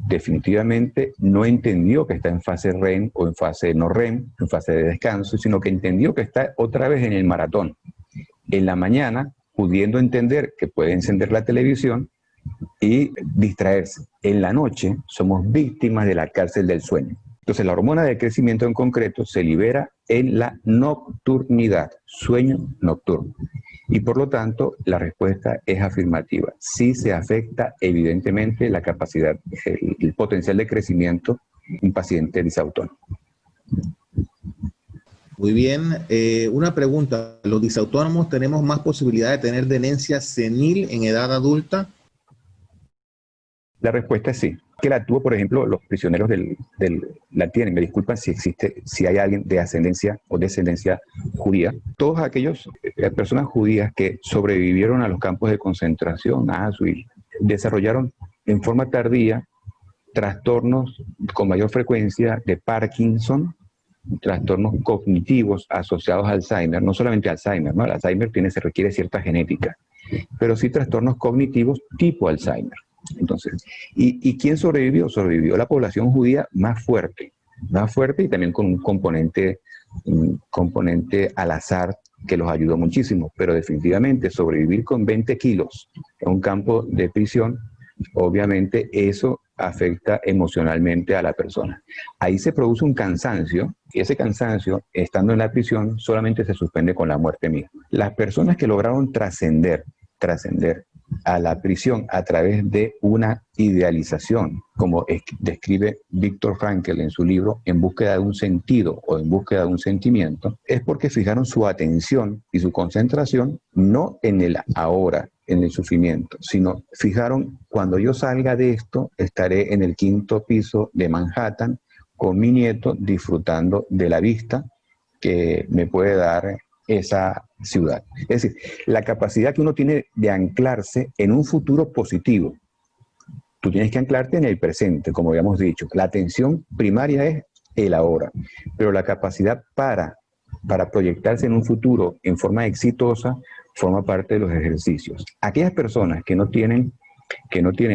definitivamente no entendió que está en fase REM o en fase no REM, en fase de descanso, sino que entendió que está otra vez en el maratón. En la mañana, pudiendo entender que puede encender la televisión y distraerse. En la noche, somos víctimas de la cárcel del sueño. Entonces, la hormona de crecimiento en concreto se libera en la nocturnidad, sueño nocturno. Y por lo tanto, la respuesta es afirmativa. Sí se afecta evidentemente la capacidad, el potencial de crecimiento de un paciente disautónomo. Muy bien. Una pregunta. ¿Los disautónomos tenemos más posibilidad de tener demencia senil en edad adulta? La respuesta es sí. Que la tuvo, por ejemplo, los prisioneros la tienen, me disculpan si hay alguien de ascendencia o descendencia judía. Todos aquellos personas judías que sobrevivieron a los campos de concentración, a Auschwitz, desarrollaron en forma tardía trastornos con mayor frecuencia de Parkinson, trastornos cognitivos asociados a Alzheimer, no solamente Alzheimer, ¿no? El Alzheimer se requiere cierta genética, pero sí trastornos cognitivos tipo Alzheimer. Entonces, ¿y quién sobrevivió? Sobrevivió la población judía más fuerte y también con un componente al azar que los ayudó muchísimo, pero definitivamente sobrevivir con 20 kilos en un campo de prisión, obviamente eso afecta emocionalmente a la persona. Ahí se produce un cansancio, y ese cansancio, estando en la prisión, solamente se suspende con la muerte misma. Las personas que lograron trascender a la prisión a través de una idealización, como describe Viktor Frankl en su libro En búsqueda de un sentido o En búsqueda de un sentimiento, es porque fijaron su atención y su concentración no en el ahora, en el sufrimiento, sino fijaron, cuando yo salga de esto, estaré en el 5º piso de Manhattan con mi nieto disfrutando de la vista que me puede dar esa ciudad. Es decir, la capacidad que uno tiene de anclarse en un futuro positivo. Tú tienes que anclarte en el presente, como habíamos dicho. La atención primaria es el ahora, pero la capacidad para proyectarse en un futuro en forma exitosa forma parte de los ejercicios. Aquellas personas que no tienen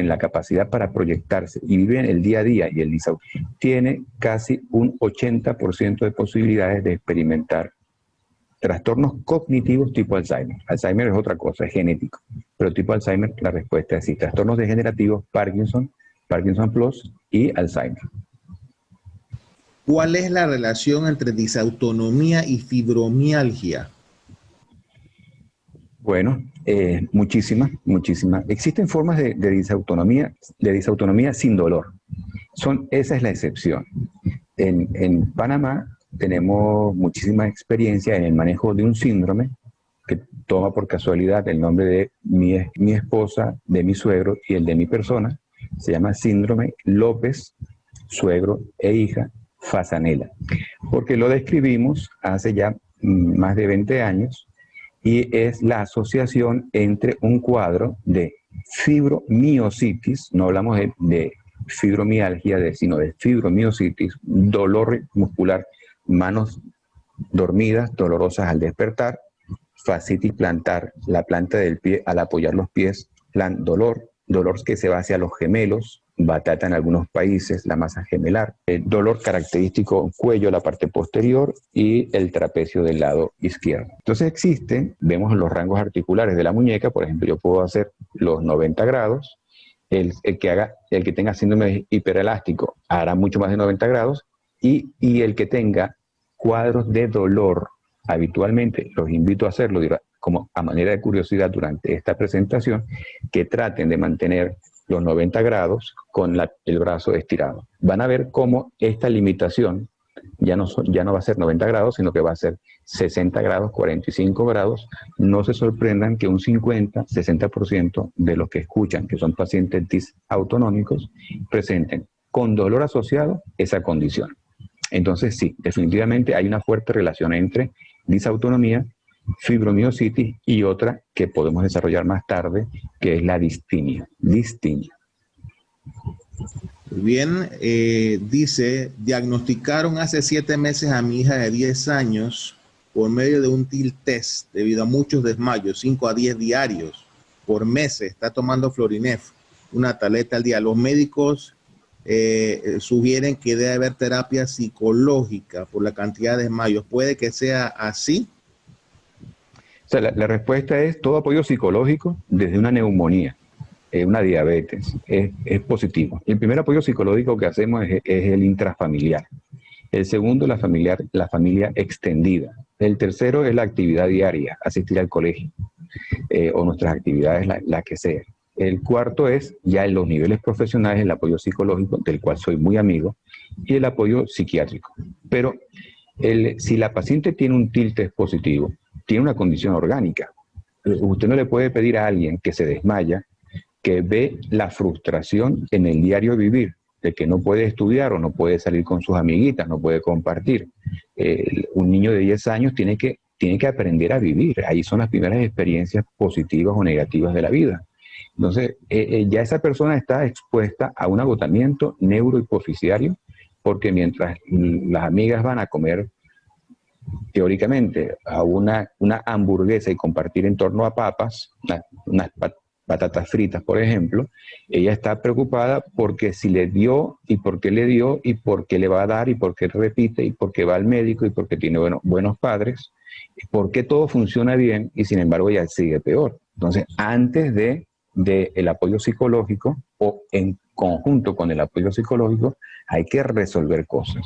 la capacidad para proyectarse y viven el día a día y el disautonomía, tiene casi un 80% de posibilidades de experimentar trastornos cognitivos tipo Alzheimer. Alzheimer es otra cosa, es genético, pero tipo Alzheimer la respuesta es sí. Trastornos degenerativos, Parkinson, Parkinson Plus y Alzheimer. ¿Cuál es la relación entre disautonomía y fibromialgia? Bueno, muchísimas. Existen formas de disautonomía sin dolor. Esa es la excepción. En Panamá tenemos muchísima experiencia en el manejo de un síndrome que toma por casualidad el nombre de mi esposa, de mi suegro y el de mi persona. Se llama síndrome López, suegro e hija, Fasanella, porque lo describimos hace ya más de 20 años y es la asociación entre un cuadro de fibromiositis, no hablamos de fibromialgia, sino de fibromiositis, dolor muscular, manos dormidas, dolorosas al despertar, fascitis plantar, la planta del pie al apoyar los pies, dolor que se va hacia los gemelos, batata en algunos países, la masa gemelar, el dolor característico cuello, la parte posterior y el trapecio del lado izquierdo. Entonces vemos los rangos articulares de la muñeca, por ejemplo, yo puedo hacer los 90 grados, el que tenga síndrome hiperelástico hará mucho más de 90 grados y el que tenga cuadros de dolor, habitualmente los invito a hacerlo como a manera de curiosidad durante esta presentación, que traten de mantener los 90 grados con el brazo estirado. Van a ver cómo esta limitación ya no va a ser 90 grados, sino que va a ser 60 grados, 45 grados. No se sorprendan que un 50, 60% de los que escuchan, que son pacientes disautonómicos, presenten con dolor asociado esa condición. Entonces sí, definitivamente hay una fuerte relación entre disautonomía, fibromiositis y otra que podemos desarrollar más tarde, que es la distinia. Bien, dice, diagnosticaron hace 7 meses a mi hija de 10 años por medio de un TIL test debido a muchos desmayos, 5 a 10 diarios por meses. Está tomando Florinef, una tableta al día. Los médicos sugieren que debe haber terapia psicológica por la cantidad de desmayos. ¿Puede que sea así? O sea, la respuesta es todo apoyo psicológico desde una neumonía, una diabetes, es positivo. El primer apoyo psicológico que hacemos es el intrafamiliar. El segundo, la familia extendida. El tercero es la actividad diaria, asistir al colegio o nuestras actividades, la que sea. El cuarto es ya en los niveles profesionales el apoyo psicológico, del cual soy muy amigo, y el apoyo psiquiátrico. Pero si la paciente tiene un TIL test positivo, tiene una condición orgánica. Usted no le puede pedir a alguien que se desmaya, que ve la frustración en el diario vivir, de que no puede estudiar o no puede salir con sus amiguitas, no puede compartir. Un niño de 10 años tiene que aprender a vivir. Ahí son las primeras experiencias positivas o negativas de la vida. Entonces, ya esa persona está expuesta a un agotamiento neurohipofisiario, porque mientras las amigas van a comer teóricamente a una hamburguesa y compartir en torno a papas, unas patatas fritas, por ejemplo, ella está preocupada porque si le dio y por qué le dio y por qué le va a dar y por qué repite y por qué va al médico y por qué tiene buenos padres, y por qué todo funciona bien y sin embargo ella sigue peor. Entonces, antes de el apoyo psicológico o en conjunto con el apoyo psicológico, hay que resolver cosas.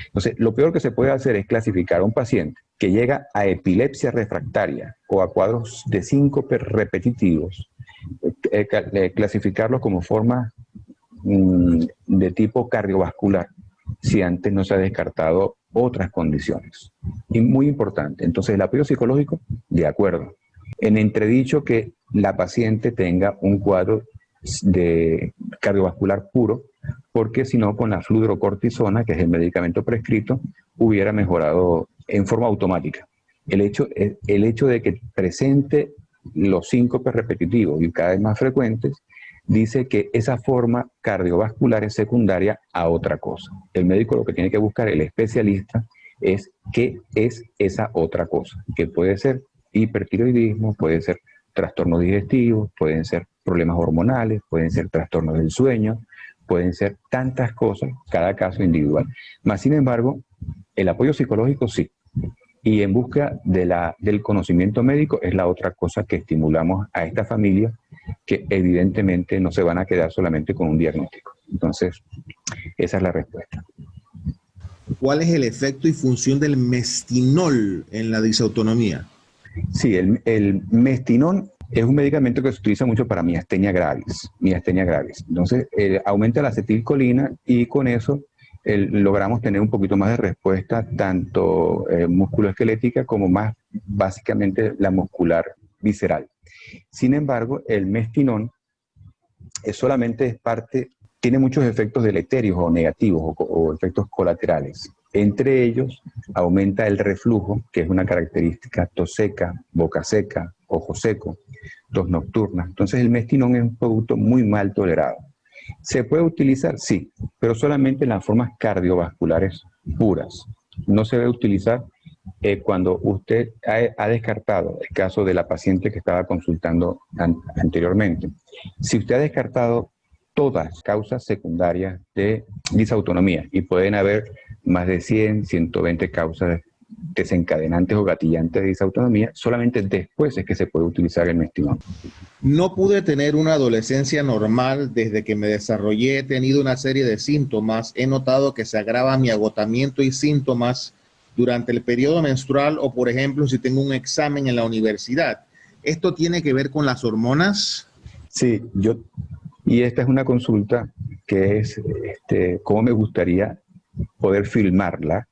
Entonces, lo peor que se puede hacer es clasificar a un paciente que llega a epilepsia refractaria o a cuadros de síncope repetitivos, clasificarlo como forma de tipo cardiovascular, si antes no se ha descartado otras condiciones. Y muy importante, entonces el apoyo psicológico, de acuerdo. En entredicho que la paciente tenga un cuadro de cardiovascular puro, porque si no, con la fludrocortisona, que es el medicamento prescrito, hubiera mejorado en forma automática. el hecho de que presente los síncopes repetitivos y cada vez más frecuentes, dice que esa forma cardiovascular es secundaria a otra cosa. El médico lo que tiene que buscar, el especialista, es qué es esa otra cosa, que puede ser hipertiroidismo, puede ser trastornos digestivos, pueden ser problemas hormonales, pueden ser trastornos del sueño, pueden ser tantas cosas, cada caso individual. Más sin embargo, el apoyo psicológico sí. Y en busca del conocimiento médico es la otra cosa que estimulamos a esta familia, que evidentemente no se van a quedar solamente con un diagnóstico. Entonces, esa es la respuesta. ¿Cuál es el efecto y función del mestinol en la disautonomía? Sí, el mestinol es un medicamento que se utiliza mucho para miastenia gravis. Miastenia gravis. Entonces, aumenta la acetilcolina y con eso logramos tener un poquito más de respuesta, tanto musculoesquelética como más básicamente la muscular visceral. Sin embargo, el mestinol solamente es parte, tiene muchos efectos deleterios o negativos o efectos colaterales. Entre ellos, aumenta el reflujo, que es una característica: tos seca, boca seca, ojo seco, tos nocturna. Entonces, el mestinol es un producto muy mal tolerado. ¿Se puede utilizar? Sí, pero solamente en las formas cardiovasculares puras. No se debe utilizar cuando usted ha descartado el caso de la paciente que estaba consultando anteriormente. Si usted ha descartado todas causas secundarias de disautonomía, y pueden haber más de 100, 120 causas desencadenantes o gatillantes de disautonomía, solamente después es que se puede utilizar el mestinol. No pude tener una adolescencia normal desde que me desarrollé. He tenido una serie de síntomas. He notado que se agrava mi agotamiento y síntomas durante el periodo menstrual o, por ejemplo, si tengo un examen en la universidad. ¿Esto tiene que ver con las hormonas? Sí, y esta es una consulta que es cómo me gustaría poder filmarla,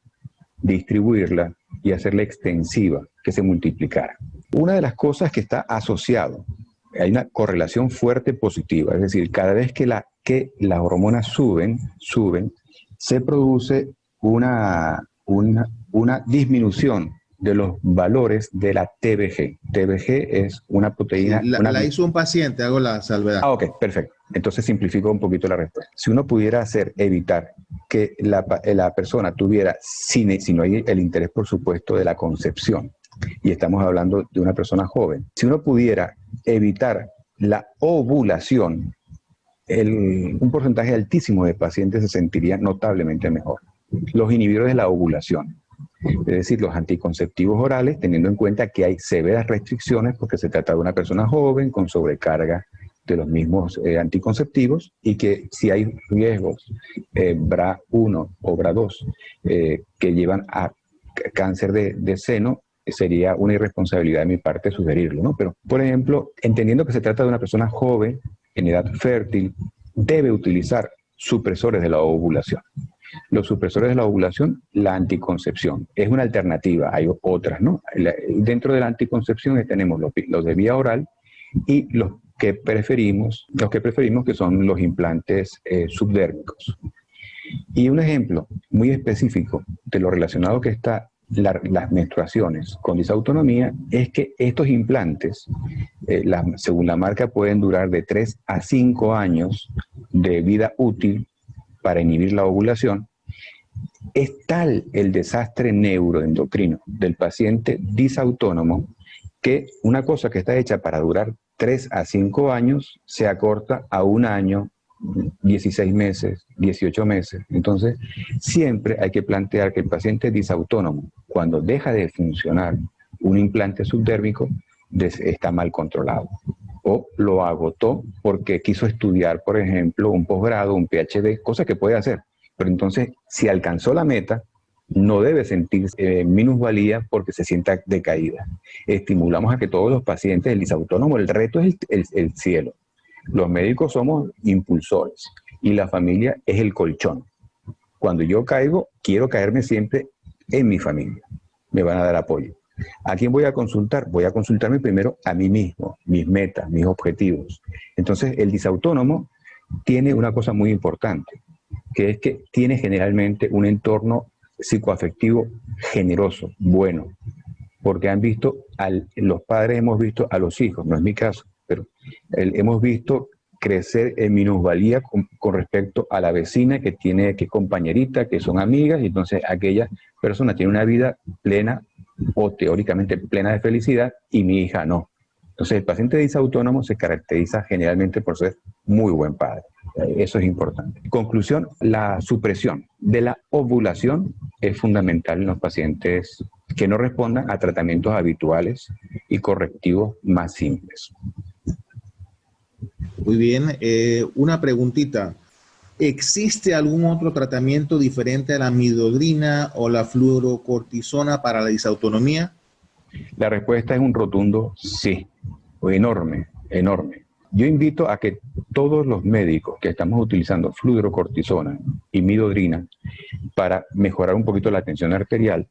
distribuirla y hacerla extensiva, que se multiplicara. Una de las cosas que está asociado, hay una correlación fuerte positiva, es decir, cada vez que las hormonas suben, se produce una disminución de los valores de la TBG. TBG es una proteína... Sí, la hizo un paciente, hago la salvedad. Ok, perfecto. Entonces simplifico un poquito la respuesta. Si uno pudiera evitar que la persona tuviera, si no hay el interés, por supuesto, de la concepción, y estamos hablando de una persona joven, si uno pudiera evitar la ovulación, un porcentaje altísimo de pacientes se sentiría notablemente mejor. Los inhibidores de la ovulación, es decir, los anticonceptivos orales, teniendo en cuenta que hay severas restricciones porque se trata de una persona joven con sobrecarga de los mismos anticonceptivos, y que si hay riesgos BRA1 o BRA2 que llevan a cáncer de seno, sería una irresponsabilidad de mi parte sugerirlo, ¿no? Pero, por ejemplo, entendiendo que se trata de una persona joven, en edad fértil, debe utilizar supresores de la ovulación. Los supresores de la ovulación, la anticoncepción, es una alternativa, hay otras, ¿no? Dentro de la anticoncepción tenemos los de vía oral y los que preferimos que son los implantes subdérmicos. Y un ejemplo muy específico de lo relacionado que está las menstruaciones con disautonomía es que estos implantes, según la marca, pueden durar de 3 a 5 años de vida útil para inhibir la ovulación. Es tal el desastre neuroendocrino del paciente disautónomo que una cosa que está hecha para durar 3 a 5 años se acorta a 1 año, 16 meses, 18 meses. Entonces, siempre hay que plantear que el paciente disautónomo, cuando deja de funcionar un implante subdérmico, está mal controlado. O lo agotó porque quiso estudiar, por ejemplo, un posgrado, un PhD, cosa que puede hacer. Pero entonces, si alcanzó la meta, no debe sentirse minusvalía porque se sienta decaída. Estimulamos a que todos los pacientes del disautónomo, el reto es el cielo. Los médicos somos impulsores y la familia es el colchón. Cuando yo caigo, quiero caerme siempre en mi familia. Me van a dar apoyo. ¿A quién voy a consultar? Voy a consultarme primero a mí mismo, mis metas, mis objetivos. Entonces, el disautónomo tiene una cosa muy importante, que es que tiene generalmente un entorno psicoafectivo generoso, bueno. porque han visto, los padres hemos visto a los hijos, no es mi caso, pero hemos visto crecer en minusvalía con respecto a la vecina que tiene, que es compañerita, que son amigas, y entonces aquella persona tiene una vida plena o teóricamente plena de felicidad y mi hija no. Entonces el paciente disautónomo se caracteriza generalmente por ser muy buen padre. Eso es importante. En conclusión, la supresión de la ovulación es fundamental en los pacientes que no respondan a tratamientos habituales y correctivos más simples. Muy bien. Una preguntita. ¿Existe algún otro tratamiento diferente a la midodrina o la fluorocortisona para la disautonomía? La respuesta es un rotundo sí, enorme, enorme. Yo invito a que todos los médicos que estamos utilizando fluorocortisona y midodrina para mejorar un poquito la tensión arterial,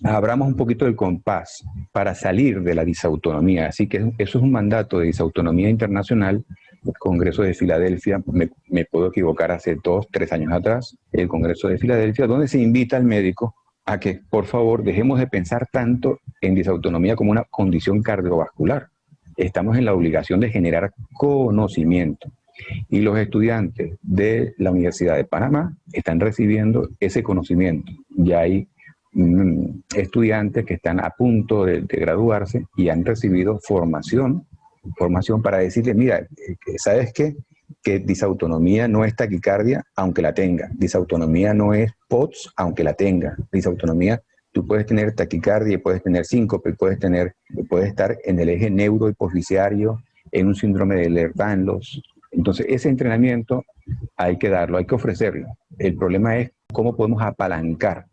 abramos un poquito el compás para salir de la disautonomía. Así que eso es un mandato de disautonomía internacional. El Congreso de Filadelfia, me puedo equivocar, hace 2, 3 años atrás, el Congreso de Filadelfia, donde se invita al médico a que, por favor, dejemos de pensar tanto en disautonomía como una condición cardiovascular. Estamos en la obligación de generar conocimiento. Y los estudiantes de la Universidad de Panamá están recibiendo ese conocimiento. Ya hay estudiantes que están a punto de graduarse y han recibido formación para decirle, mira, ¿sabes qué? Que disautonomía no es taquicardia, aunque la tenga. Disautonomía no es POTS, aunque la tenga. Disautonomía, tú puedes tener taquicardia, puedes tener síncope, puedes estar en el eje neurohipofisiario, en un síndrome de Ehlers-Danlos. Entonces, ese entrenamiento hay que darlo, hay que ofrecerlo. El problema es cómo podemos apalancar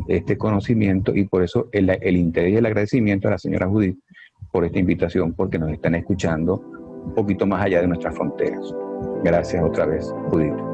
este conocimiento, y por eso el interés y el agradecimiento a la señora Judith por esta invitación, porque nos están escuchando un poquito más allá de nuestras fronteras. Gracias otra vez, Judith.